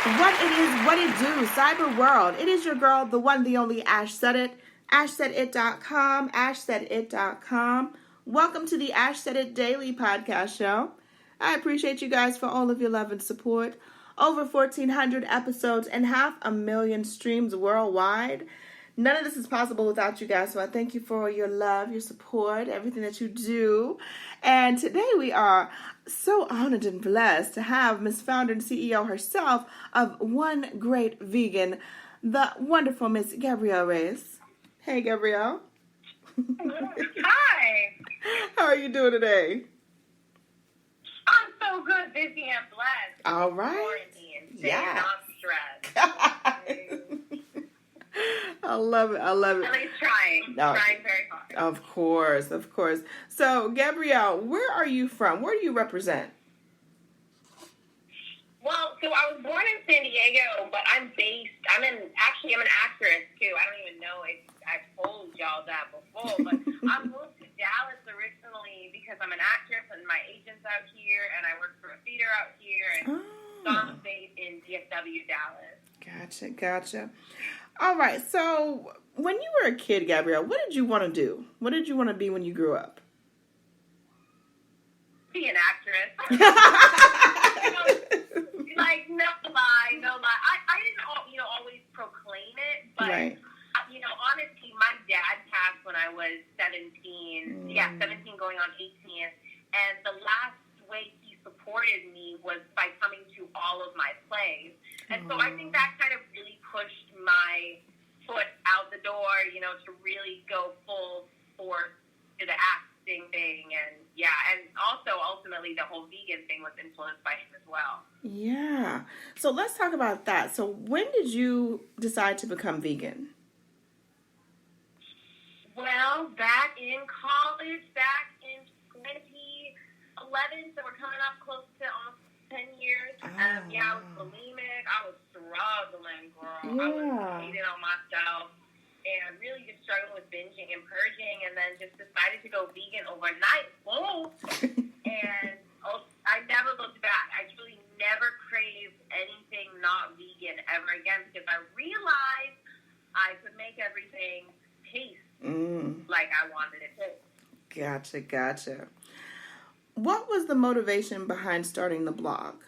What it is, what it do, cyber world. It is your girl, the one, the only Ash Said It. AshSaidIt.com, AshSaidIt.com. Welcome to the Ash Said It Daily Podcast Show. I appreciate you guys for all of your love and support. Over 1,400 episodes and 500,000 streams worldwide. None of this is possible without you guys, so I thank you for your love, your support, everything that you do. And today we are so honored and blessed to have Miss Founder and CEO herself of One Great Vegan, the wonderful Miss Gabrielle Reyes. Hey, Gabrielle. Hi. How are you doing today? I'm so good, busy and blessed. All right. Quarantine, Yeah. Not stressed. I love it. I love it. At least trying. No. Trying very hard. Of course, of course. So, Gabrielle, where are you from? Where do you represent? Well, so I was born in San Diego, but I'm an actress too. I don't even know if I've told y'all that before, but I moved to Dallas originally because I'm an actress and my agent's out here and I work for a theater out here, and so I'm based in DFW, Dallas. Gotcha. All right, so when you were a kid, Gabrielle, what did you want to do? What did you want to be when you grew up? Be an actress. Like, no lie. I didn't, always proclaim it, but, Right. Honestly, my dad passed when I was 17. Yeah, 17 going on 18. And the last way he supported me was by coming to all of my plays. And so I think that kind of really pushed my foot out the door, to really go full force to the acting thing. And also ultimately the whole vegan thing was influenced by him as well. Yeah. So let's talk about that. So when did you decide to become vegan? Well, back in college, back in 2011, so we're coming up close to almost 10 years. I was bulimic. I was struggling, girl. Yeah. I was hating on myself and really just struggling with binging and purging, and then just decided to go vegan overnight. Boom! And I never looked back. I truly never craved anything not vegan ever again because I realized I could make everything taste like I wanted it to. Gotcha. What was the motivation behind starting the blog?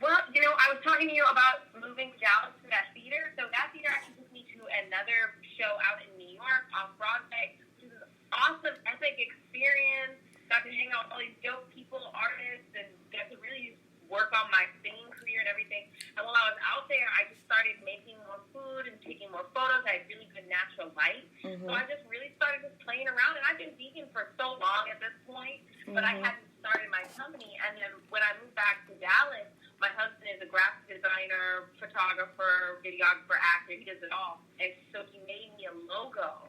Well, I was talking to you about moving to Dallas to that theater. So that theater actually took me to another show out in New York off Broadway, which was an awesome, epic experience. Got to hang out with all these dope people, artists, and got to really work on my singing career and everything. And while I was out there, I just started making more food and taking more photos. I had really good natural light. So I just really started just playing around. And I've been vegan for so long at this point, but I hadn't started my company. And then when I moved back to Dallas, my husband is a graphic designer, photographer, videographer, actor. He does it all. And so he made me a logo.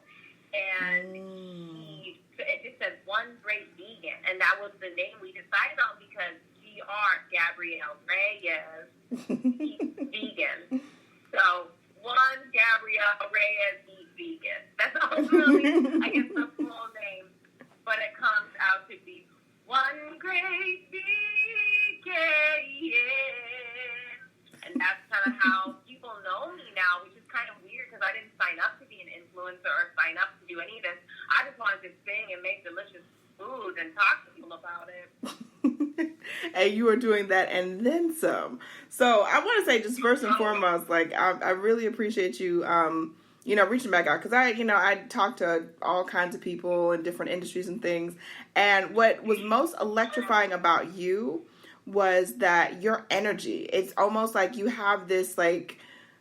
And it just said One Great Vegan. And that was the name we decided on because we are Gabrielle Reyes Vegan. So, One Gabrielle Reyes Eat Vegan. That's ultimately, I guess, the full name. But it comes out to be One Great Vegan. And that's kind of how people know me now, which is kind of weird because I didn't sign up to be an influencer or sign up to do any of this. I just wanted to sing and make delicious food and talk to people about it. And you are doing that and then some. So I want to say, just first and foremost, I really appreciate you, reaching back out. Because I talk to all kinds of people in different industries and things. And what was most electrifying about you was that your energy, it's almost like you have this,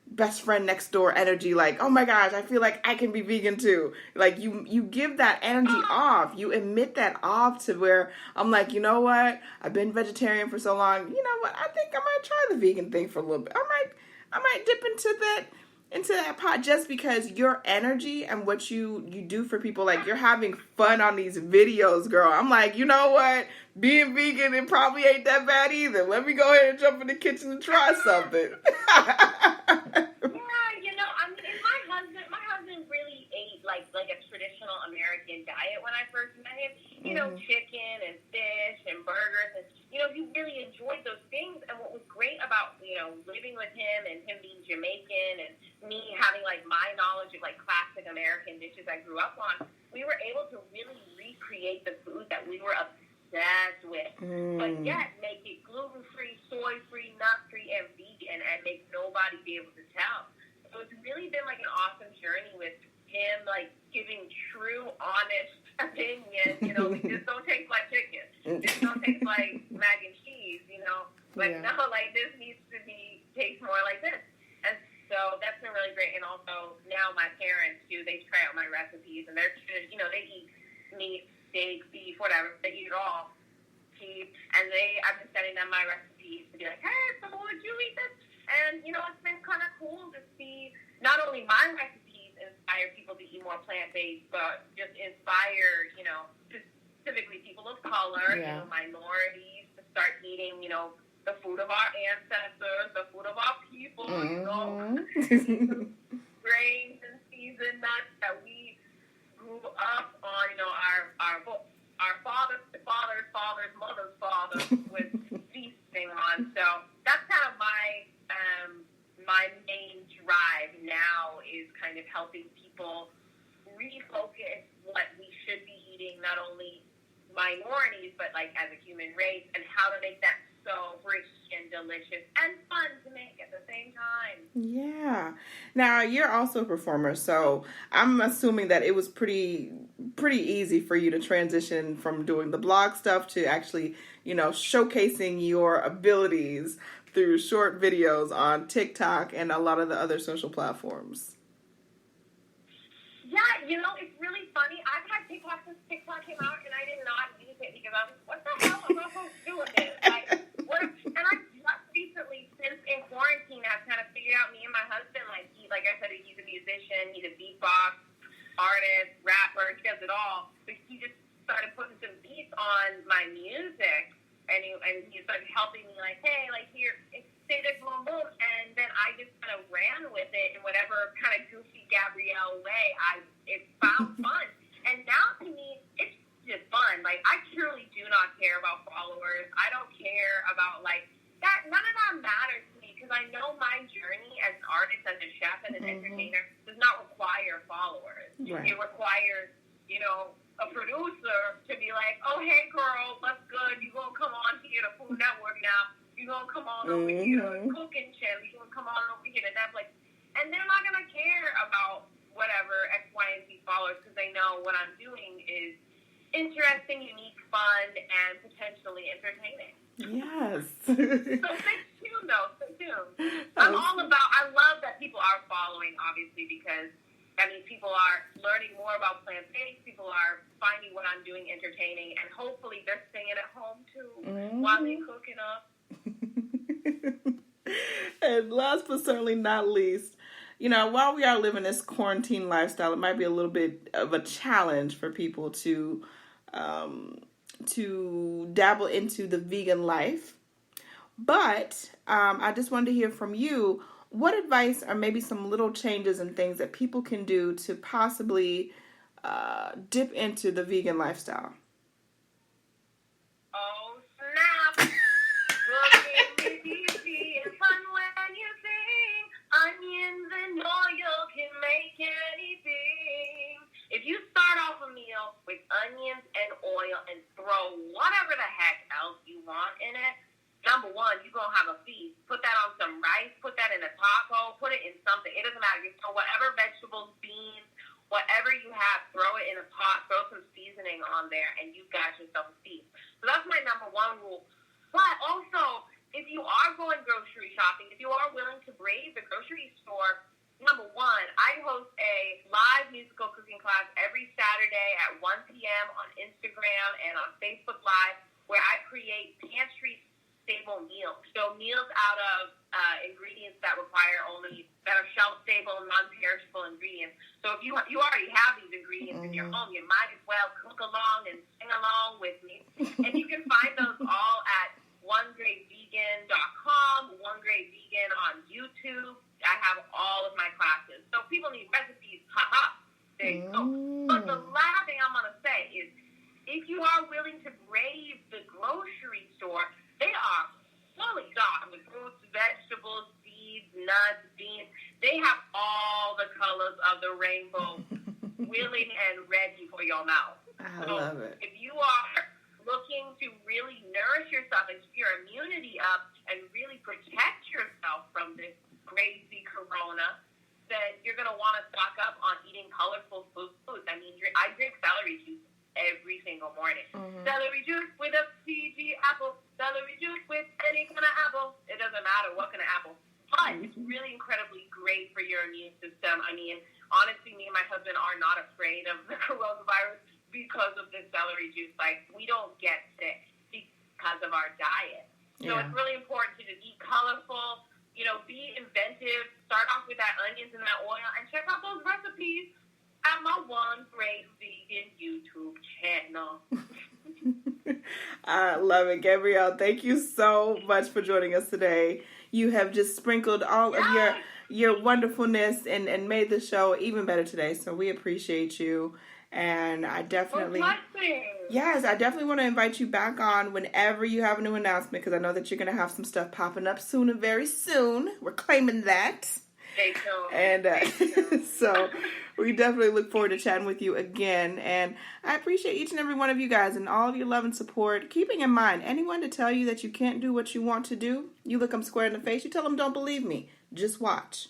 best friend next door energy, oh my gosh, I feel like I can be vegan too. You give that energy off. You emit that off to where I'm like, you know what? I've been vegetarian for so long. You know what? I think I might try the vegan thing for a little bit. I might dip into that pot just because your energy and what you do for people, you're having fun on these videos, girl. I'm like, you know what? Being vegan, it probably ain't that bad either. Let me go ahead and jump in the kitchen and try something. My husband really ate like a traditional American diet when I first met him. Chicken and fish and burgers, and he really enjoyed those things. And what was great him and him being Jamaican and me having, like, my knowledge of, like, classic American dishes I grew up on, we were able to really recreate the food that we were obsessed with, but yet make it gluten-free, soy-free, nut-free, and vegan, and make nobody be able to tell. So it's really been, like, an awesome journey with him, like, giving true, honest opinion. You know, this don't taste like chicken. This don't taste like mac and cheese, you know. Like, no, like, this needs to taste more like this. And so that's been really great. And also, now my parents, too, they try out my recipes. And they're, you know, they eat meat, steak, beef, whatever. They eat it all. Cheap. And I've been sending them my recipes to be like, hey, so would you eat this? And, you know, it's been kind of cool to see not only my recipes inspire people to eat more plant-based, but just inspire, you know, specifically people of color, you know, minorities to start eating, you know, the food of our ancestors, the food of our people, you know, grains and seasoned nuts that we grew up on, you know, our fathers, mothers' fathers was feasting on. So that's kind of my main drive now is kind of helping people refocus what we should be eating, not only minorities, but like as a human race, and how to make that so rich and delicious and fun to make at the same time. Yeah. Now, you're also a performer, so I'm assuming that it was pretty easy for you to transition from doing the blog stuff to actually, you know, showcasing your abilities through short videos on TikTok and a lot of the other social platforms. Yeah, you know, it's really funny. I've had TikTok since TikTok came out, and I did not use it because I was like, what the hell am I supposed to do with this? Like, and I just recently, since in quarantine, I've kind of figured out me and my husband, like I said, he's a musician, he's a beatbox artist, rapper, he does it all. But he just started putting some beats on my music. And he started helping me, like, hey, like, here, say this, boom, boom. And then I just kind of ran with it in whatever kind of goofy Gabrielle way it found fun. And now, to me, it's just fun. Like, I truly do not care about followers. I don't care about, like, that. None of that matters to me because I know my journey as an artist, as a chef, and an entertainer does not require followers. Right. It requires, you know, a producer to be like, oh, hey, girl, what's good? You gonna come on here to Food Network now. You gonna come on over here to Cooking Channel. You gonna come on over here to Netflix. And they're not gonna care about whatever X, Y, and Z followers because they know what I'm doing is interesting, unique, fun, and potentially entertaining. Yes. So stay tuned, though. Stay tuned. I love that people are following, obviously, because I mean, people are learning more about plant-based. People are finding what I'm doing entertaining, and hopefully they're staying at home too while they're cooking up. And last but certainly not least, you know, while we are living this quarantine lifestyle, it might be a little bit of a challenge for people to dabble into the vegan life. But I just wanted to hear from you. What advice or maybe some little changes and things that people can do to possibly dip into the vegan lifestyle? Oh, snap. Cooking is easy and fun when you sing. Onions and oil can make anything. If you start off a meal with onions and oil and throw whatever the heck else you want in it, number one, you're going to have a feast. Put that on some rice. Put that in a taco. Put it in something. It doesn't matter. Just throw whatever vegetables, beans, whatever you have, throw it in a pot. Throw some seasoning on there, and you got yourself a feast. So that's my number one rule. But also, if you are going grocery shopping, if you are willing to brave the grocery store, number one, I host a live musical cooking class every Saturday at 1 p.m. on Instagram and on Facebook Live, where I create pantry stable meals. So meals out of ingredients that are shelf-stable, non-perishable ingredients. So if you already have these ingredients in your home, you might as well cook along and sing along with me. And you can find those all at onegreatvegan.com, One Great Vegan on YouTube. I have all of my classes. So if people need recipes, there you go. But the last thing I'm going to say is, if you are willing to brave the grocery store, they are fully stocked with fruits, vegetables, seeds, the rainbow, willing and ready for your mouth. I love it. If you are looking to really nourish yourself and keep your immunity up and really protect yourself from this crazy corona, then you're going to want to stock up on eating colorful foods. I mean, I drink celery juice every single morning. Mm-hmm. Celery juice with a PG apple. Celery juice with any kind of apple. It doesn't matter what kind of apple. But it's really incredibly great for your immune system. I mean, honestly, me and my husband are not afraid of the coronavirus because of this celery juice. Like, we don't get sick because of our diet. So it's really important to just eat colorful, be inventive, start off with that onions and that oil, and check out those recipes at my One Great Vegan YouTube channel. I love it, Gabrielle. Thank you so much for joining us today. You have just sprinkled all of your wonderfulness and made the show even better today. So we appreciate you. And I definitely want to invite you back on whenever you have a new announcement, because I know that you're going to have some stuff popping up soon and very soon. We're claiming that. Stay tuned. And so we definitely look forward to chatting with you again. And I appreciate each and every one of you guys and all of your love and support. Keeping in mind, anyone to tell you that you can't do what you want to do, you look them square in the face, you tell them don't believe me. Just watch.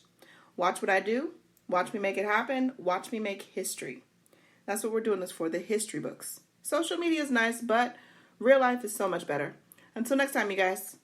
Watch what I do. Watch me make it happen. Watch me make history. That's what we're doing this for, the history books. Social media is nice, but real life is so much better. Until next time, you guys.